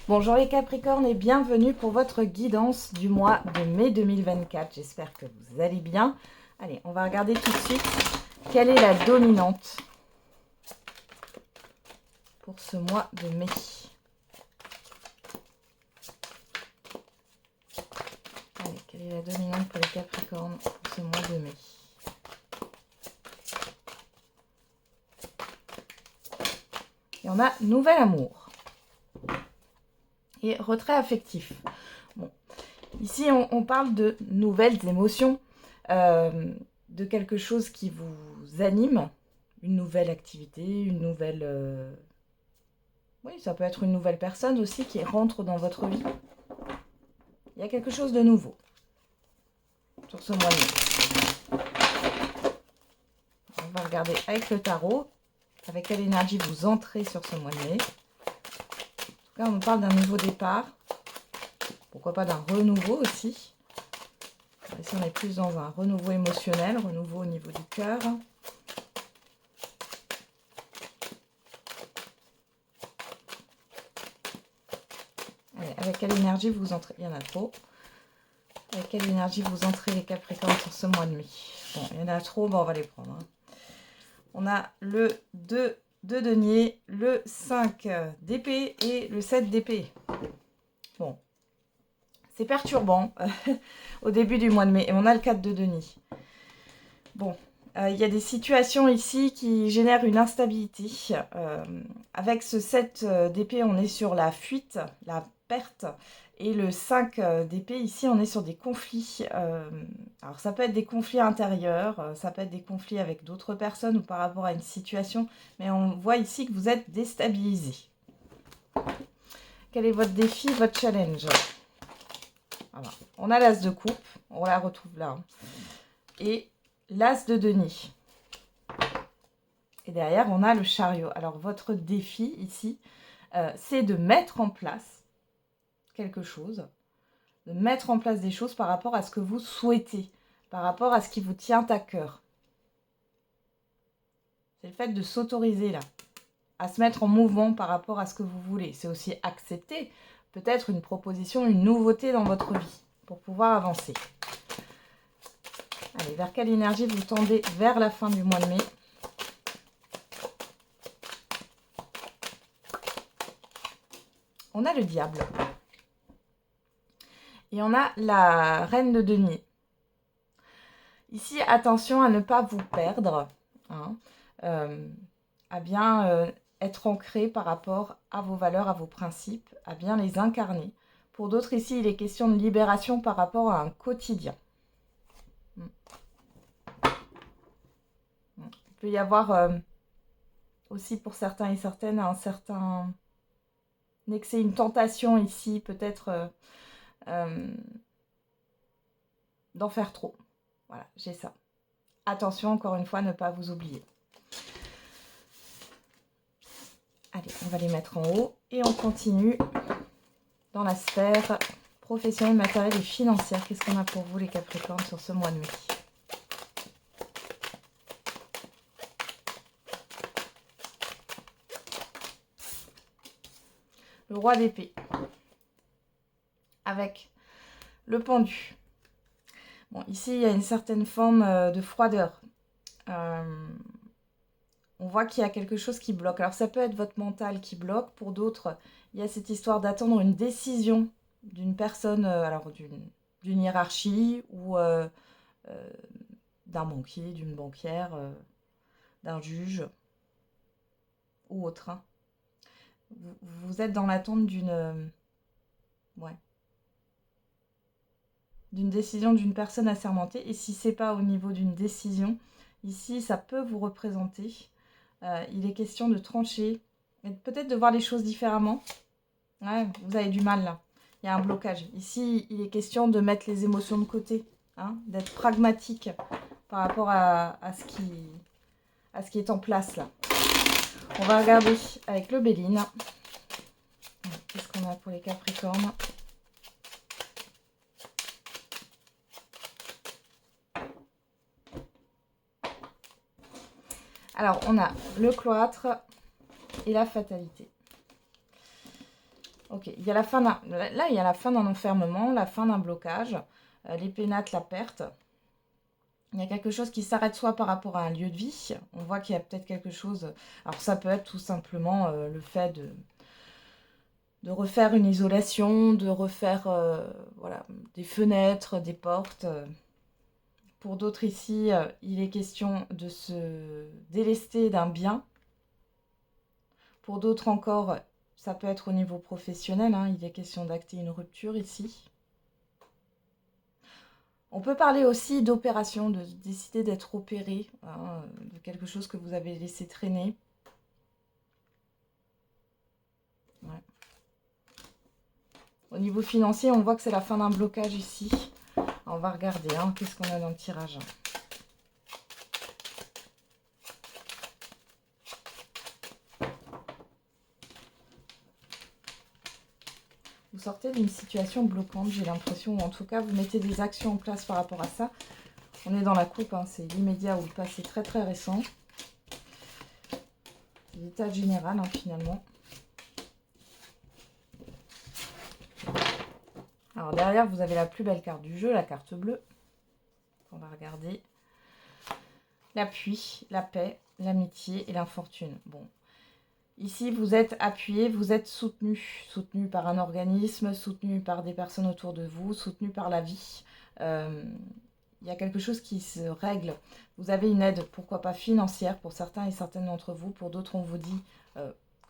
Bonjour les Capricornes et bienvenue pour votre guidance du mois de mai 2024. J'espère que vous allez bien. Allez, on va regarder tout de suite quelle est la dominante pour ce mois de mai. Allez, quelle est la dominante pour les Capricornes pour ce mois de mai? Et on a nouvel amour. Et retrait affectif. Bon. Ici, on parle de nouvelles émotions, de quelque chose qui vous anime, une nouvelle activité, une nouvelle... Oui, ça peut être une nouvelle personne aussi qui rentre dans votre vie. Il y a quelque chose de nouveau sur ce mois de mai. On va regarder avec le tarot, avec quelle énergie vous entrez sur ce mois de mai. En tout cas, on nous parle d'un nouveau départ. Pourquoi pas d'un renouveau aussi. Ici, on est plus dans un renouveau émotionnel, renouveau au niveau du cœur. Allez, avec quelle énergie vous entrez? Il y en a trop. Avec quelle énergie vous entrez les Capricornes sur ce mois de mai? Bon, il y en a trop, bon, on va les prendre. Hein. On a le 2 de denier, le 5 d'épée et le 7 d'épée. Bon, c'est perturbant au début du mois de mai. Et on a le 4 de denier. Bon, il y a des situations ici qui génèrent une instabilité. Avec ce 7 d'épée, on est sur la fuite, la perte. Et le 5 d'épée, ici, on est sur des conflits. Alors, ça peut être des conflits intérieurs, ça peut être des conflits avec d'autres personnes ou par rapport à une situation. Mais on voit ici que vous êtes déstabilisé. Quel est votre défi, votre challenge? Voilà. On a l'as de coupe, on la retrouve là. Hein. Et l'as de denier. Et derrière, on a le chariot. Alors, votre défi ici, c'est de mettre en place quelque chose, de mettre en place des choses par rapport à ce que vous souhaitez, par rapport à ce qui vous tient à cœur. C'est le fait de s'autoriser là, à se mettre en mouvement par rapport à ce que vous voulez. C'est aussi accepter peut-être une proposition, une nouveauté dans votre vie pour pouvoir avancer. Allez, vers quelle énergie vous tendez vers la fin du mois de mai? On a le diable. Et on a la reine de denier. Ici, attention à ne pas vous perdre, hein, à bien être ancré par rapport à vos valeurs, à vos principes, à bien les incarner. Pour d'autres, ici, il est question de libération par rapport à un quotidien. Il peut y avoir aussi pour certains et certaines un certain excès, une tentation ici, peut-être d'en faire trop. Voilà, j'ai ça. Attention, encore une fois, ne pas vous oublier. Allez, on va les mettre en haut et on continue dans la sphère professionnelle, matérielle et financière. Qu'est-ce qu'on a pour vous les Capricornes sur ce mois de mai? Le roi d'épée avec le pendu. Bon, ici, il y a une certaine forme de froideur. On voit qu'il y a quelque chose qui bloque. Alors, ça peut être votre mental qui bloque. Pour d'autres, il y a cette histoire d'attendre une décision d'une personne, alors d'une hiérarchie ou d'un banquier, d'une banquière, d'un juge ou autre. Hein. Vous êtes dans l'attente d'une décision d'une personne assermentée. Et si ce n'est pas au niveau d'une décision, ici, ça peut vous représenter. Il est question de trancher, et peut-être de voir les choses différemment. Ouais, vous avez du mal là. Il y a un blocage. Ici, il est question de mettre les émotions de côté, hein, d'être pragmatique par rapport à ce qui est en place là. On va regarder avec le Béline. Qu'est-ce qu'on a pour les Capricornes? Alors, on a le cloître et la fatalité. Ok, il y a la fin d'un... Là, il y a la fin d'un enfermement, la fin d'un blocage, les pénates, la perte. Il y a quelque chose qui s'arrête soit par rapport à un lieu de vie. On voit qu'il y a peut-être quelque chose... Alors ça peut être tout simplement le fait de refaire une isolation, de refaire voilà, des fenêtres, des portes. Pour d'autres ici, il est question de se délester d'un bien. Pour d'autres encore, ça peut être au niveau professionnel. Hein, il est question d'acter une rupture ici. On peut parler aussi d'opération, de décider d'être opéré, hein, de quelque chose que vous avez laissé traîner. Ouais. Au niveau financier, on voit que c'est la fin d'un blocage ici. On va regarder, hein, qu'est-ce qu'on a dans le tirage. Vous sortez d'une situation bloquante, j'ai l'impression, ou en tout cas, vous mettez des actions en place par rapport à ça. On est dans la coupe, hein, c'est l'immédiat ou le passé très très récent. C'est l'état général, hein, finalement. Alors derrière, vous avez la plus belle carte du jeu, la carte bleue. On va regarder. L'appui, la paix, l'amitié et l'infortune. Bon, ici, vous êtes appuyé, vous êtes soutenu. Soutenu par un organisme, soutenu par des personnes autour de vous, soutenu par la vie. Il y a quelque chose qui se règle. Vous avez une aide, pourquoi pas financière, pour certains et certaines d'entre vous. Pour d'autres, on vous dit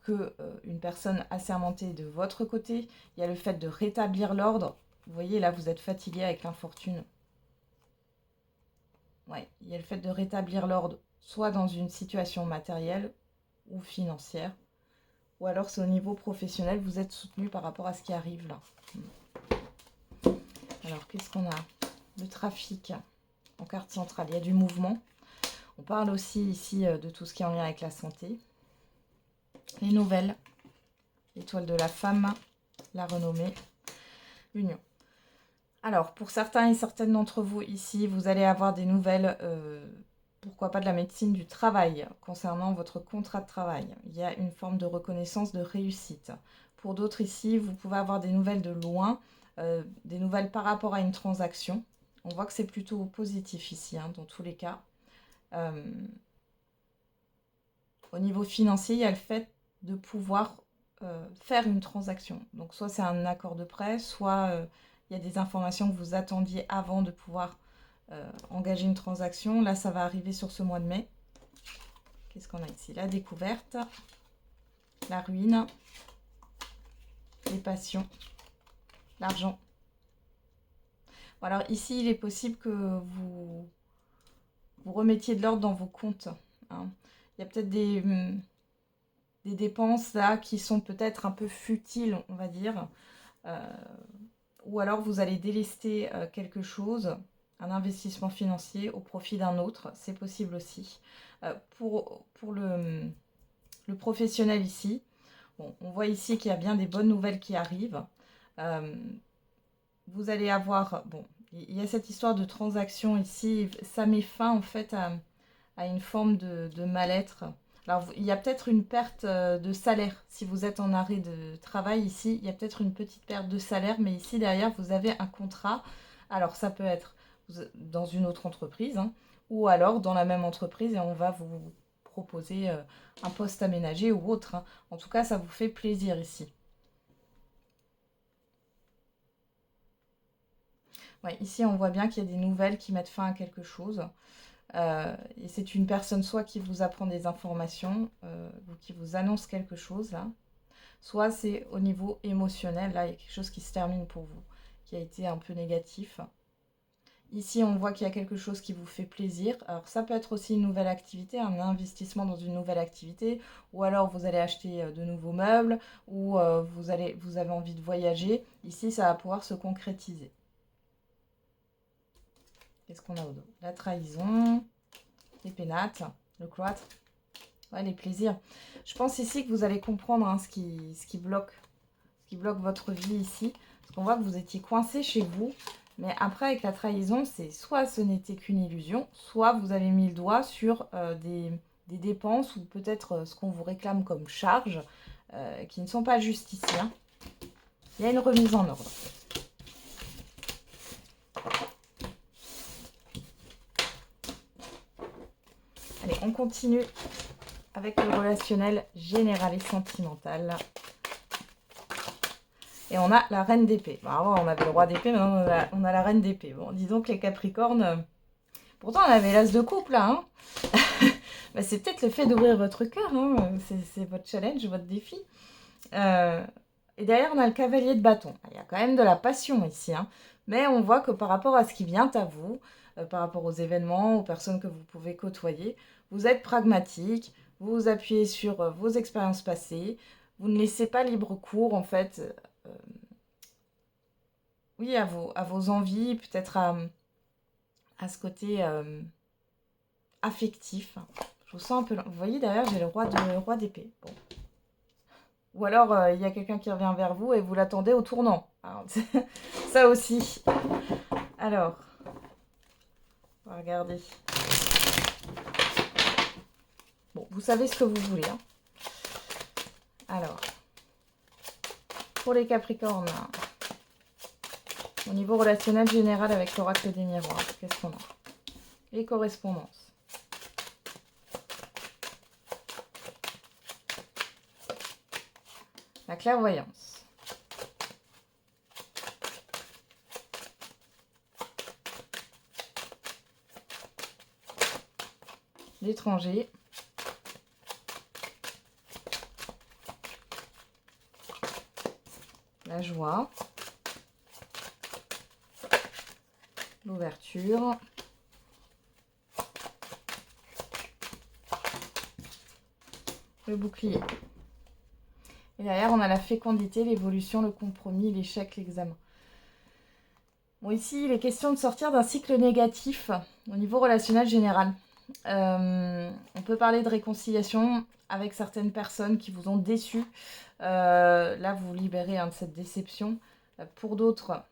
qu'une personne assermentée est de votre côté. Il y a le fait de rétablir l'ordre. Vous voyez, là, vous êtes fatigué avec l'infortune. Ouais, il y a le fait de rétablir l'ordre, soit dans une situation matérielle ou financière, ou alors c'est au niveau professionnel, vous êtes soutenu par rapport à ce qui arrive là. Alors, qu'est-ce qu'on a? Le trafic en carte centrale, il y a du mouvement. On parle aussi ici de tout ce qui est en lien avec la santé. Les nouvelles, l'étoile de la femme, la renommée, l'union. Alors, pour certains et certaines d'entre vous ici, vous allez avoir des nouvelles, pourquoi pas de la médecine du travail, concernant votre contrat de travail. Il y a une forme de reconnaissance de réussite. Pour d'autres ici, vous pouvez avoir des nouvelles de loin, des nouvelles par rapport à une transaction. On voit que c'est plutôt positif ici, hein, dans tous les cas. Au niveau financier, il y a le fait de pouvoir faire une transaction. Donc, soit c'est un accord de prêt, soit il y a des informations que vous attendiez avant de pouvoir engager une transaction. Là, ça va arriver sur ce mois de mai. Qu'est-ce qu'on a ici? La découverte, la ruine, les passions, l'argent. Bon, alors ici, il est possible que vous remettiez de l'ordre dans vos comptes. Hein. Il y a peut-être des dépenses là qui sont peut-être un peu futiles, on va dire. Ou alors vous allez délester quelque chose, un investissement financier au profit d'un autre, c'est possible aussi. Pour le professionnel ici, bon, on voit ici qu'il y a bien des bonnes nouvelles qui arrivent. Vous allez avoir, bon, il y a cette histoire de transaction ici, ça met fin en fait à une forme de mal-être. Alors, il y a peut-être une perte de salaire. Si vous êtes en arrêt de travail ici, il y a peut-être une petite perte de salaire, mais ici, derrière, vous avez un contrat. Alors, ça peut être dans une autre entreprise, hein, ou alors dans la même entreprise, et on va vous proposer un poste aménagé ou autre. Hein. En tout cas, ça vous fait plaisir ici. Ouais, ici, on voit bien qu'il y a des nouvelles qui mettent fin à quelque chose. Et c'est une personne soit qui vous apprend des informations ou qui vous annonce quelque chose là, soit c'est au niveau émotionnel, là il y a quelque chose qui se termine pour vous, qui a été un peu négatif. Ici on voit qu'il y a quelque chose qui vous fait plaisir, alors ça peut être aussi une nouvelle activité, un investissement dans une nouvelle activité, ou alors vous allez acheter de nouveaux meubles, ou vous avez envie de voyager, ici ça va pouvoir se concrétiser. Qu'est-ce qu'on a au dos? La trahison, les pénates, le cloître, ouais, les plaisirs. Je pense ici que vous allez comprendre hein, ce qui bloque votre vie ici. Parce qu'on voit que vous étiez coincé chez vous. Mais après, avec la trahison, c'est soit ce n'était qu'une illusion, soit vous avez mis le doigt sur des dépenses ou peut-être ce qu'on vous réclame comme charges qui ne sont pas justes ici. Hein. Il y a une remise en ordre. Allez, on continue avec le relationnel général et sentimental. Et on a la reine d'épée. Bon, avant, on avait le roi d'épée, maintenant on a la reine d'épée. Bon, dis donc les Capricornes... Pourtant, on avait l'as de coupe, là. Hein. Bah, c'est peut-être le fait d'ouvrir votre cœur. Hein. C'est votre challenge, votre défi. Et derrière, on a le cavalier de bâton. Il y a quand même de la passion ici. Hein. Mais on voit que par rapport à ce qui vient à vous, par rapport aux événements, aux personnes que vous pouvez côtoyer, vous êtes pragmatique, vous vous appuyez sur vos expériences passées, vous ne laissez pas libre cours, en fait, oui, à vos envies, peut-être à ce côté affectif. Je vous sens un peu... Vous voyez, derrière, j'ai le roi d'épée. Bon. Ou alors, il y a quelqu'un qui revient vers vous et vous l'attendez au tournant. Alors, ça aussi. Alors, on va regarder. Bon, vous savez ce que vous voulez. Hein. Alors, pour les Capricornes, au niveau relationnel général avec l'oracle des miroirs, qu'est-ce qu'on a? Les correspondances. La clairvoyance. L'étranger. La joie. L'ouverture. Le bouclier. Et derrière, on a la fécondité, l'évolution, le compromis, l'échec, l'examen. Bon, ici, il est question de sortir d'un cycle négatif au niveau relationnel général. On peut parler de réconciliation avec certaines personnes qui vous ont déçu. Là, vous vous libérez de cette déception. Pour d'autres,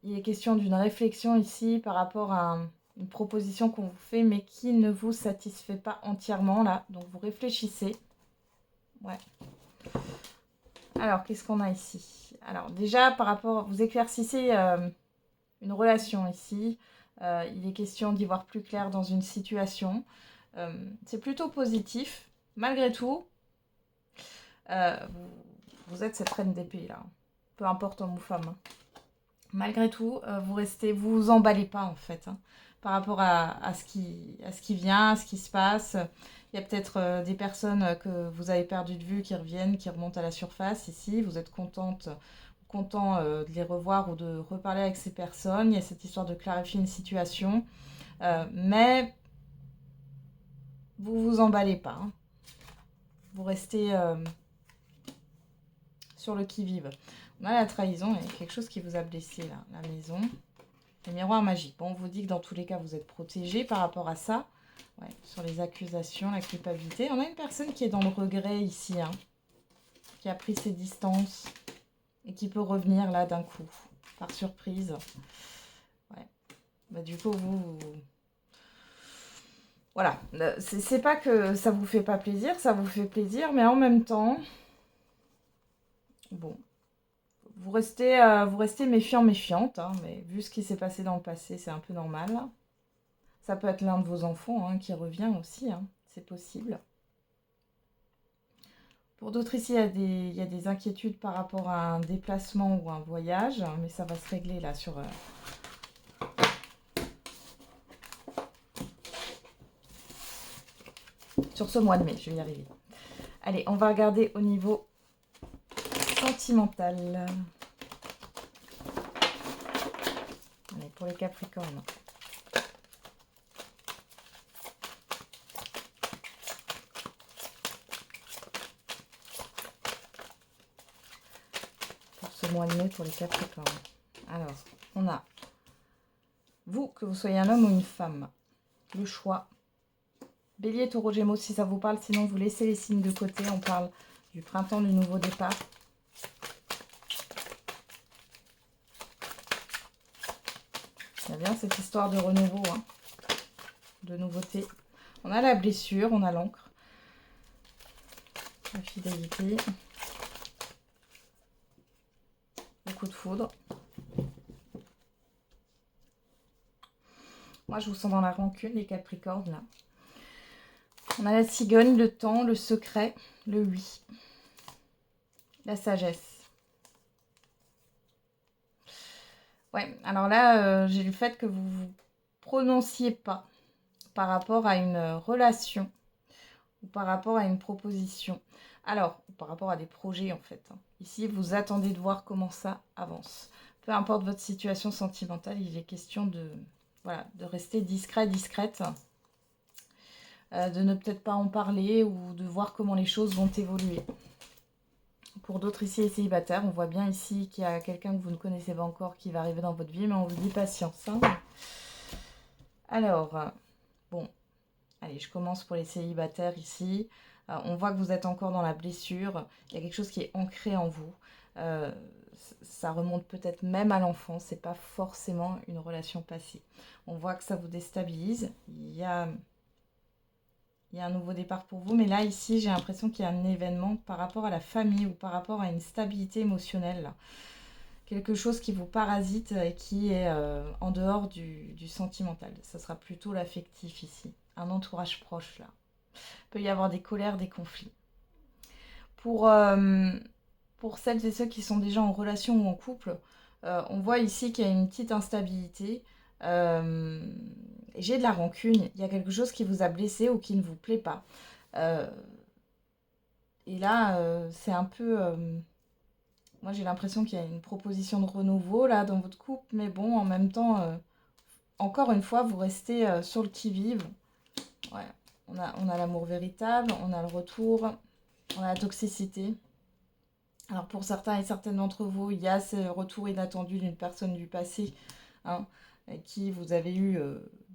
il est question d'une réflexion ici par rapport à une proposition qu'on vous fait, mais qui ne vous satisfait pas entièrement, là. Donc, vous réfléchissez. Ouais. Alors, qu'est-ce qu'on a ici? Alors, déjà, par rapport... Vous éclaircissez une relation ici. Il est question d'y voir plus clair dans une situation. C'est plutôt positif. Malgré tout, vous êtes cette reine d'épée, là. Peu importe homme ou femme. Hein. Malgré tout, vous vous emballez pas, en fait. Hein, par rapport à ce qui vient, à ce qui se passe. Il y a peut-être des personnes que vous avez perdu de vue qui reviennent, qui remontent à la surface ici. Vous êtes content de les revoir ou de reparler avec ces personnes. Il y a cette histoire de clarifier une situation. Mais vous vous emballez pas. Hein. Vous restez sur le qui-vive. On a la trahison, il y a quelque chose qui vous a blessé là, la maison. Les miroirs magiques. Bon, on vous dit que dans tous les cas, vous êtes protégé par rapport à ça. Ouais, sur les accusations, la culpabilité. On a une personne qui est dans le regret ici, hein, qui a pris ses distances et qui peut revenir là d'un coup, par surprise. Ouais. Bah, du coup, voilà. C'est pas que ça vous fait pas plaisir, ça vous fait plaisir, mais en même temps, bon, vous restez méfiant, méfiante, hein, mais vu ce qui s'est passé dans le passé, c'est un peu normal. Ça peut être l'un de vos enfants hein, qui revient aussi, hein, c'est possible. Pour d'autres ici, il y a des inquiétudes par rapport à un déplacement ou un voyage, mais ça va se régler là sur ce mois de mai, je vais y arriver. Allez, on va regarder au niveau sentimental. Allez, pour les Capricornes. Mois de mai pour les Capricornes. Alors, on a vous, que vous soyez un homme ou une femme, le choix. Bélier, Taureau, Gémeaux, si ça vous parle, sinon vous laissez les signes de côté. On parle du printemps, du nouveau départ. Il y a bien cette histoire de renouveau, hein, de nouveauté. On a la blessure, on a l'encre, la fidélité. coup de foudre. Moi, je vous sens dans la rancune, les Capricornes, là. On a la cigogne, le temps, le secret, le oui. La sagesse. Ouais, alors là, j'ai le fait que vous ne vous prononciez pas par rapport à une relation ou par rapport à une proposition. Alors, par rapport à des projets, en fait. Ici, vous attendez de voir comment ça avance. Peu importe votre situation sentimentale, il est question de, voilà, de rester discret, discrète. De ne peut-être pas en parler ou de voir comment les choses vont évoluer. Pour d'autres ici, les célibataires, on voit bien ici qu'il y a quelqu'un que vous ne connaissez pas encore qui va arriver dans votre vie, mais on vous dit patience. Hein. Alors, bon, allez, je commence pour les célibataires ici. On voit que vous êtes encore dans la blessure. Il y a quelque chose qui est ancré en vous. Ça remonte peut-être même à l'enfance. C'est pas forcément une relation passée. On voit que ça vous déstabilise. Il y a un nouveau départ pour vous. Mais là, ici, j'ai l'impression qu'il y a un événement par rapport à la famille ou par rapport à une stabilité émotionnelle. Là. Quelque chose qui vous parasite et qui est en dehors du sentimental. Ça sera plutôt l'affectif ici. Un entourage proche, là. Il peut y avoir des colères, des conflits. Pour celles et ceux qui sont déjà en relation ou en couple, on voit ici qu'il y a une petite instabilité. J'ai de la rancune. Il y a quelque chose qui vous a blessé ou qui ne vous plaît pas. Et là, c'est un peu... moi, j'ai l'impression qu'il y a une proposition de renouveau, là, dans votre couple. Mais bon, en même temps, encore une fois, vous restez sur le qui-vive. Ouais. On a l'amour véritable, on a le retour, on a la toxicité. Alors pour certains et certaines d'entre vous, il y a ce retour inattendu d'une personne du passé, hein, avec qui vous avez eu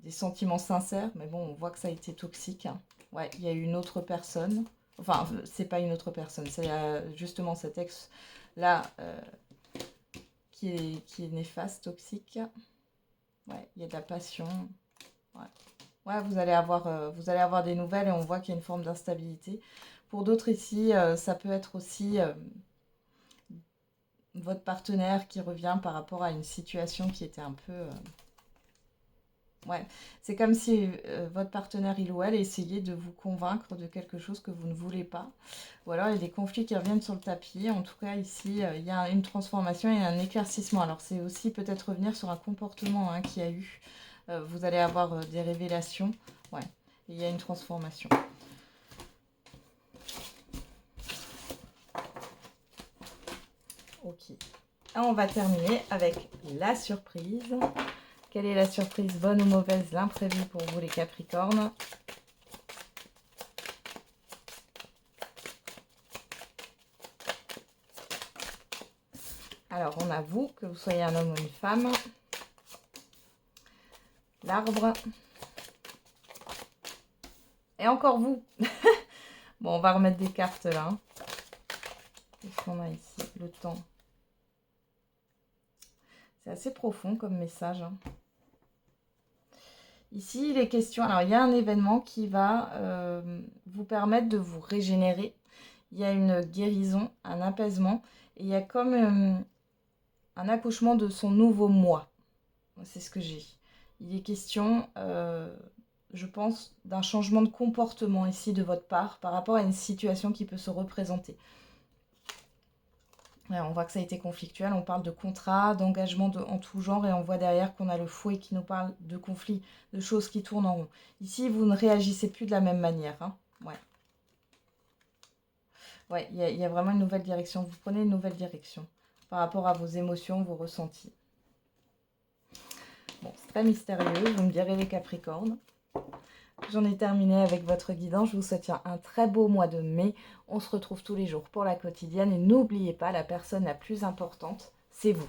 des sentiments sincères, mais bon, on voit que ça a été toxique. Hein. Ouais, il y a eu une autre personne, enfin, c'est pas une autre personne, c'est justement cet ex-là qui est néfaste, toxique. Ouais, il y a de la passion. Ouais. Ouais, vous allez avoir des nouvelles et on voit qu'il y a une forme d'instabilité. Pour d'autres ici, ça peut être aussi votre partenaire qui revient par rapport à une situation qui était un peu... ouais, c'est comme si votre partenaire, il ou elle, essayait de vous convaincre de quelque chose que vous ne voulez pas. Ou alors, il y a des conflits qui reviennent sur le tapis. En tout cas, ici, il y a une transformation et un éclaircissement. Alors, c'est aussi peut-être revenir sur un comportement hein, qu'il y a eu. Vous allez avoir des révélations. Ouais, et il y a une transformation. Ok. Et on va terminer avec la surprise. Quelle est la surprise, bonne ou mauvaise, l'imprévu pour vous les Capricornes? Alors, on a vous, que vous soyez un homme ou une femme. L'arbre. Et encore vous. Bon, on va remettre des cartes là. Qu'est-ce qu'on a ici? Le temps. C'est assez profond comme message. Hein. Ici, il est question... Alors, il y a un événement qui va vous permettre de vous régénérer. Il y a une guérison, un apaisement. Et il y a comme un accouchement de son nouveau moi. C'est ce que j'ai. Il est question, je pense, d'un changement de comportement ici de votre part par rapport à une situation qui peut se représenter. Alors, on voit que ça a été conflictuel, on parle de contrat, d'engagement en tout genre et on voit derrière qu'on a le fouet qui nous parle de conflits, de choses qui tournent en rond. Ici, vous ne réagissez plus de la même manière. Hein. Ouais. Ouais, il y a vraiment une nouvelle direction. Vous prenez une nouvelle direction par rapport à vos émotions, vos ressentis. Bon, c'est très mystérieux, vous me direz les Capricornes. J'en ai terminé avec votre guidance. Je vous souhaite un très beau mois de mai. On se retrouve tous les jours pour la quotidienne. Et n'oubliez pas, la personne la plus importante, c'est vous.